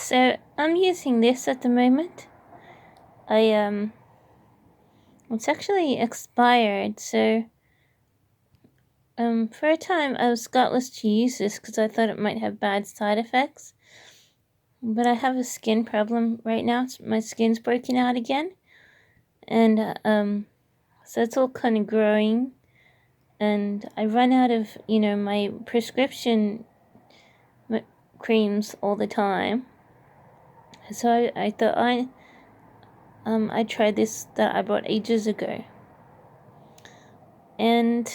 So I'm using this at the moment. It's actually expired, so for a time I was gutless to use this because I thought it might have bad side effects. But I have a skin problem right now. My skin's breaking out again, and so it's all kind of growing, and I run out of my prescription creams all the time. So I thought I tried this that I bought ages ago, and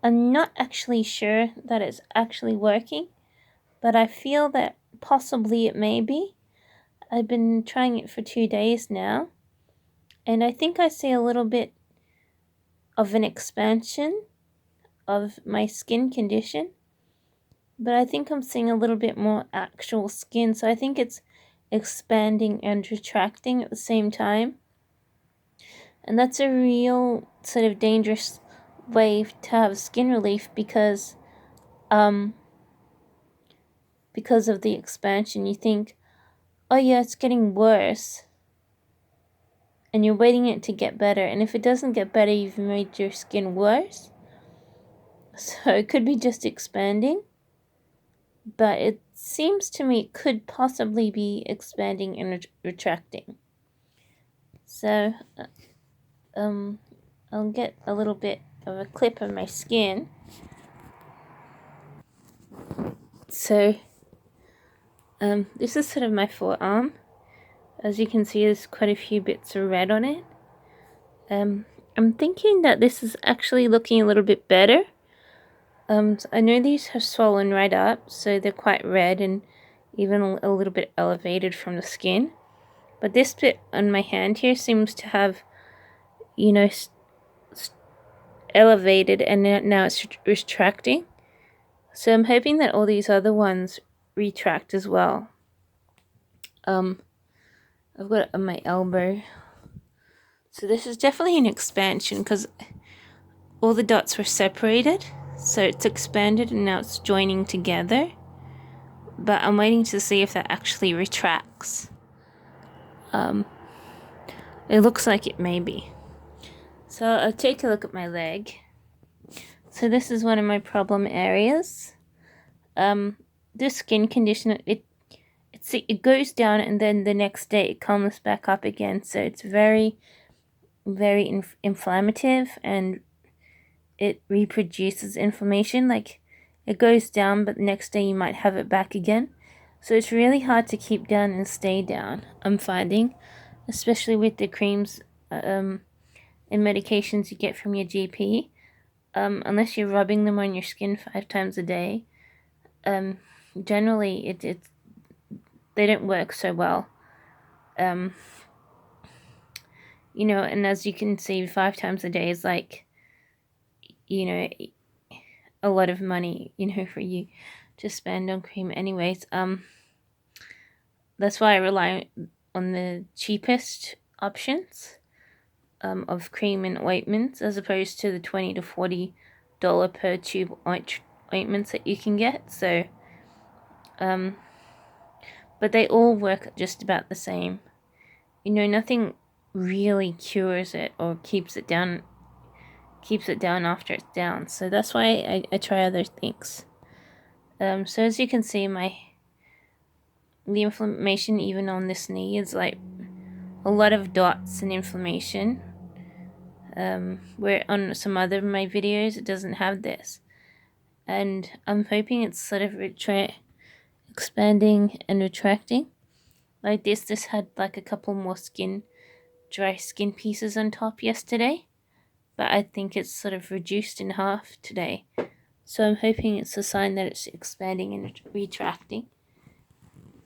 I'm not actually sure that it's actually working, but I feel that possibly it may be. I've been trying it for 2 days now, and I think I see a little bit of an expansion of my skin condition, but I think I'm seeing a little bit more actual skin, so I think it's expanding and retracting at the same time. And that's a real sort of dangerous way to have skin relief because of the expansion. You think, oh yeah, it's getting worse, and you're waiting it to get better, and if it doesn't get better, you've made your skin worse. So it could be just expanding, but it seems to me it could possibly be expanding and retracting. So I'll get a little bit of a clip of my skin. So this is sort of my forearm. As you can see, there's quite a few bits of red on it. I'm thinking that this is actually looking a little bit better. I know these have swollen right up, so they're quite red and even a little bit elevated from the skin. But this bit on my hand here seems to have, elevated, and now it's retracting. So I'm hoping that all these other ones retract as well. I've got it on my elbow. So this is definitely an expansion because all the dots were separated. So it's expanded and now it's joining together. But I'm waiting to see if that actually retracts. It looks like it may be. So I'll take a look at my leg. So this is one of my problem areas. This skin condition, it goes down and then the next day it comes back up again. So it's very, very inflammative, and it reproduces inflammation. Like, it goes down, but the next day you might have it back again. So it's really hard to keep down and stay down, I'm finding, especially with the creams and medications you get from your GP. Unless you're rubbing them on your skin 5 times a day, generally they don't work so well. And as you can see, 5 times a day is like, a lot of money, for you to spend on cream anyways. That's why I rely on the cheapest options of cream and ointments, as opposed to the $20 to $40 per tube ointments that you can get. So but they all work just about the same. Nothing really cures it or keeps it down after it's down. So that's why I try other things. So as you can see, the inflammation even on this knee is like a lot of dots and inflammation. Where on some other of my videos it doesn't have this. And I'm hoping it's sort of expanding and retracting. Like this had like a couple more dry skin pieces on top yesterday, but I think it's sort of reduced in half today. So I'm hoping it's a sign that it's expanding and retracting.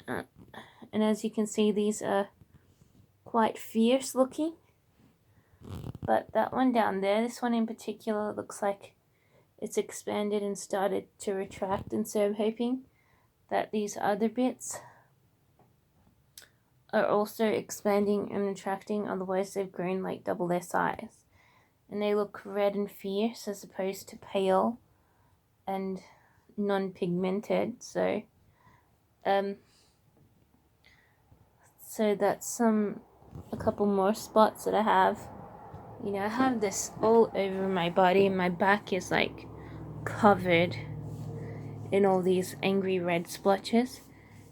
And as you can see, these are quite fierce looking. But that one down there, this one in particular, looks like it's expanded and started to retract. And so I'm hoping that these other bits are also expanding and retracting, otherwise they've grown like double their size. And they look red and fierce as opposed to pale and non-pigmented. So So that's a couple more spots that I have. You know, I have this all over my body, and my back is like covered in all these angry red splotches,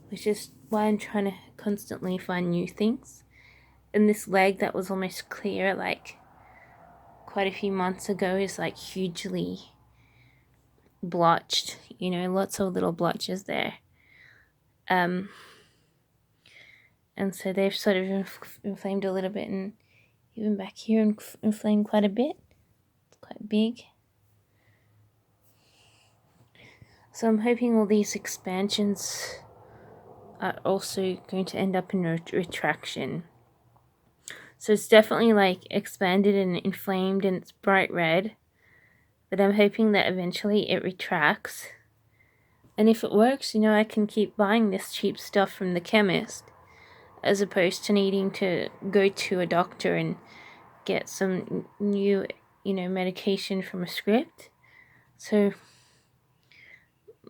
which is why I'm trying to constantly find new things. And this leg that was almost clear like quite a few months ago is like hugely blotched, you know, lots of little blotches there. And so they've sort of inflamed a little bit, and even back here inflamed quite a bit. It's quite big. So I'm hoping all these expansions are also going to end up in retraction. So it's definitely like expanded and inflamed, and it's bright red. But I'm hoping that eventually it retracts. And if it works, you know, I can keep buying this cheap stuff from the chemist, as opposed to needing to go to a doctor and get some new, you know, medication from a script. So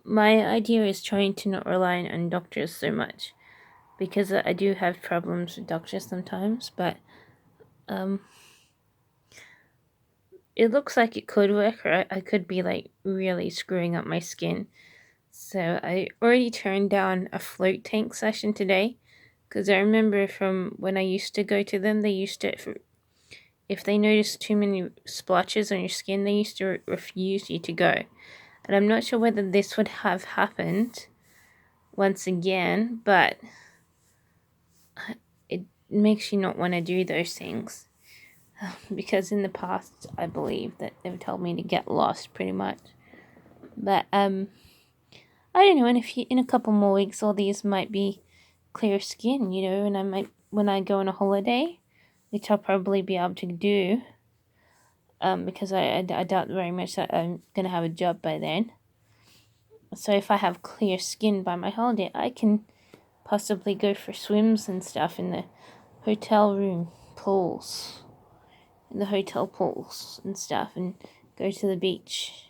my idea is trying to not rely on doctors so much, because I do have problems with doctors sometimes, but it looks like it could work, or I could be like really screwing up my skin. So I already turned down a float tank session today, because I remember from when I used to go to them, they used to, if they noticed too many splotches on your skin, they used to refuse you to go. And I'm not sure whether this would have happened once again, but it makes you not want to do those things. Because in the past, I believe that they've told me to get lost pretty much. But I don't know, and in a couple more weeks, all these might be clear skin, you know, and I might, when I go on a holiday, which I'll probably be able to do, because I doubt very much that I'm gonna have a job by then. So if I have clear skin by my holiday, I can possibly go for swims and stuff in the hotel room pools, in the hotel pools and stuff, and go to the beach.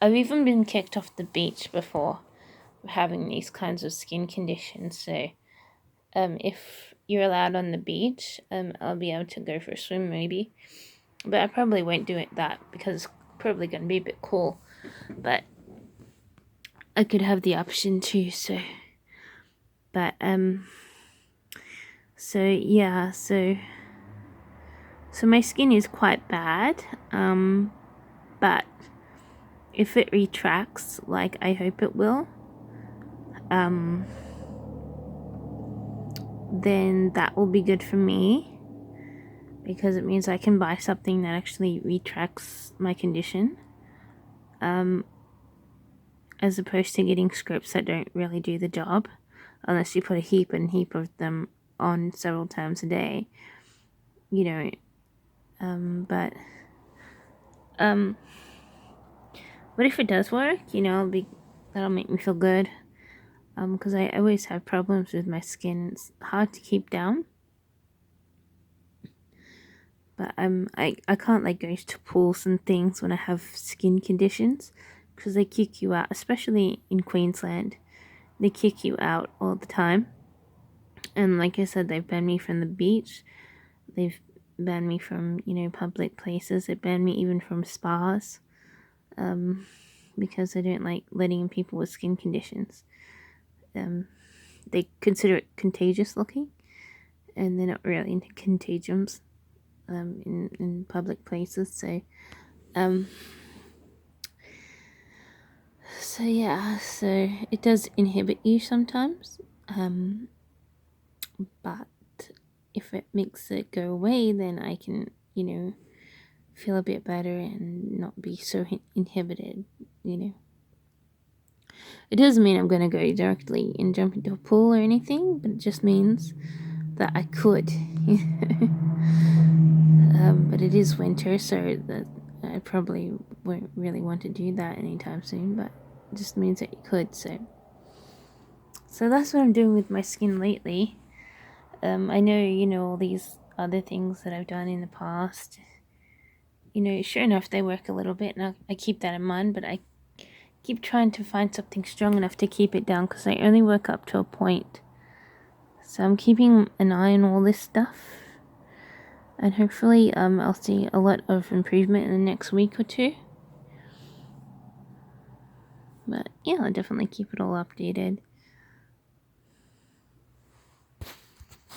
I've even been kicked off the beach before for having these kinds of skin conditions. So if you're allowed on the beach, I'll be able to go for a swim maybe. But I probably won't do that because it's probably going to be a bit cool. But I could have the option to, so. But, so yeah, so my skin is quite bad, but if it retracts like I hope it will, then that will be good for me, because it means I can buy something that actually retracts my condition, as opposed to getting scripts that don't really do the job, unless you put a heap of them on several times a day, you know. But if it does work, you know, that'll make me feel good, because I always have problems with my skin. It's hard to keep down. But I can't like go to pools and things when I have skin conditions, because they kick you out, especially in Queensland. They kick you out all the time. And like I said, they've banned me from the beach. They've banned me from, you know, public places. They banned me even from spas, because they don't like letting in people with skin conditions. They consider it contagious looking, and they're not really into contagions in public places. So so yeah, so it does inhibit you sometimes, but if it makes it go away, then I can, you know, feel a bit better and not be so inhibited, you know. It doesn't mean I'm going to go directly and jump into a pool or anything, but it just means that I could. But it is winter, so that I probably won't really want to do that anytime soon, but it just means that you could. So that's what I'm doing with my skin lately. I know, you know, all these other things that I've done in the past, you know, sure enough, they work a little bit, and I keep that in mind, but I keep trying to find something strong enough to keep it down, because I only work up to a point So I'm keeping an eye on all this stuff, and hopefully I'll see a lot of improvement in the next week or two. But yeah, I'll definitely keep it all updated.